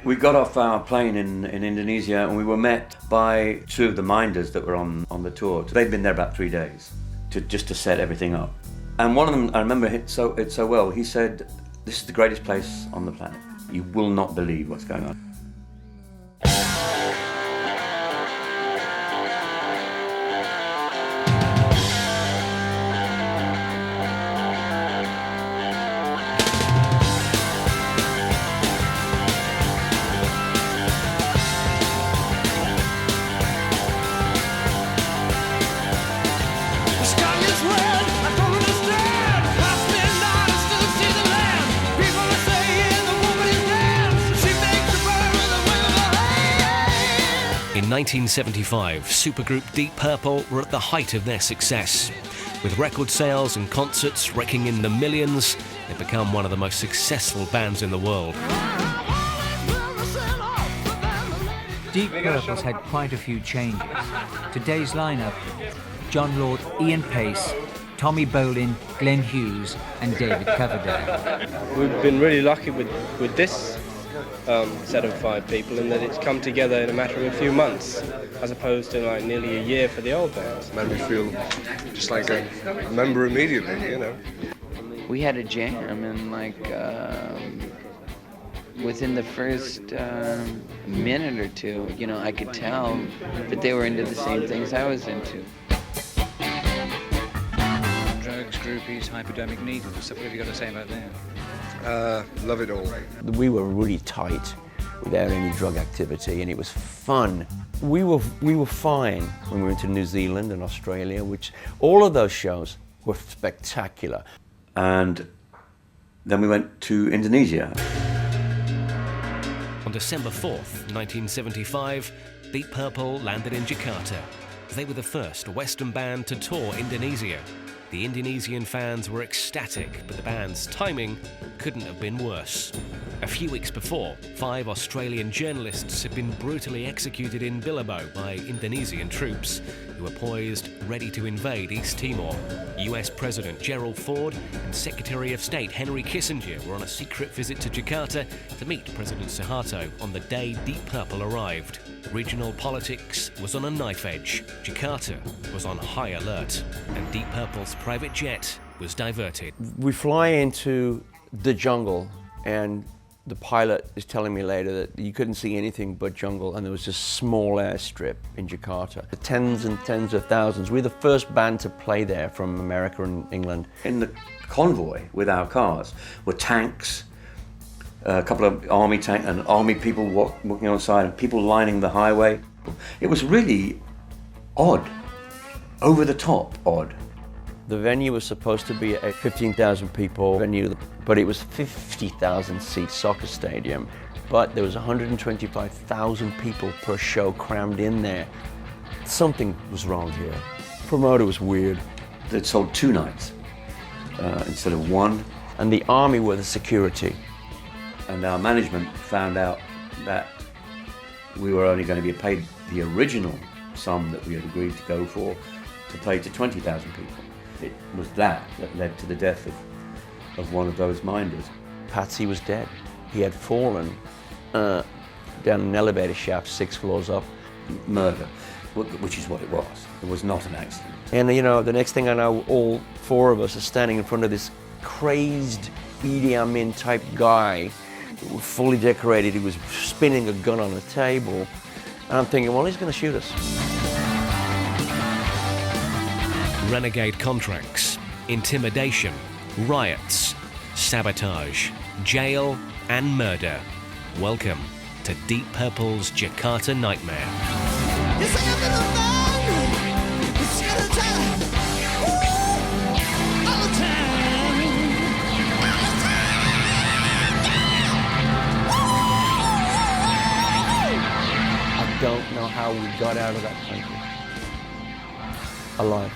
We got off our plane in Indonesia and we were met by two of the minders that were on the tour. They'd been there about 3 days just to set everything up. And one of them, I remember it so well, he said, "This is the greatest place on the planet. You will not believe what's going on." In 1975, supergroup Deep Purple were at the height of their success. With record sales and concerts raking in the millions, they've become one of the most successful bands in the world. Deep Purple's had quite a few changes. Today's lineup: John Lord, Ian Pace, Tommy Bolin, Glenn Hughes and David Coverdale. We've been really lucky with this set of 5 people, in that it's come together in a matter of a few months, as opposed to like nearly a year for the old bands. Made me feel just like a member immediately, you know. We had a jam, and like within the first minute or two, you know, I could tell that they were into the same things I was into. Drugs, groupies, hypodermic needles. What have you got to say about that? Love it all. We were really tight without any drug activity, and it was fun. We were fine when we went to New Zealand and Australia, which all of those shows were spectacular. And then we went to Indonesia. On December 4th, 1975, Deep Purple landed in Jakarta. They were the first Western band to tour Indonesia. The Indonesian fans were ecstatic, but the band's timing couldn't have been worse. A few weeks before, 5 Australian journalists had been brutally executed in Bilbao by Indonesian troops who were poised, ready to invade East Timor. US President Gerald Ford and Secretary of State Henry Kissinger were on a secret visit to Jakarta to meet President Suharto on the day Deep Purple arrived. Regional politics was on a knife edge. Jakarta was on high alert, and Deep Purple's private jet was diverted. We fly into the jungle, and the pilot is telling me later that you couldn't see anything but jungle, and there was this small airstrip in Jakarta. Tens and tens of thousands. We're the first band to play there from America and England. In the convoy with our cars were tanks, a couple of army tanks and army people walking on the side, and people lining the highway. It was really odd, over the top odd. The venue was supposed to be a 15,000 people venue, but it was 50,000 seat soccer stadium. But there was 125,000 people per show crammed in there. Something was wrong here. Promoter was weird. They'd sold 2 nights instead of 1. And the army were the security. And our management found out that we were only going to be paid the original sum that we had agreed to go for, to play to 20,000 people. It was that led to the death of one of those minders. Patsy was dead. He had fallen down an elevator shaft 6 floors up. Murder, which is what it was. It was not an accident. And you know, the next thing I know, all 4 of us are standing in front of this crazed Idi Amin type guy, fully decorated. He was spinning a gun on a table. And I'm thinking, well, he's going to shoot us. Renegade contracts, intimidation, riots, sabotage, jail and murder. Welcome to Deep Purple's Jakarta Nightmare. I don't know how we got out of that country alive.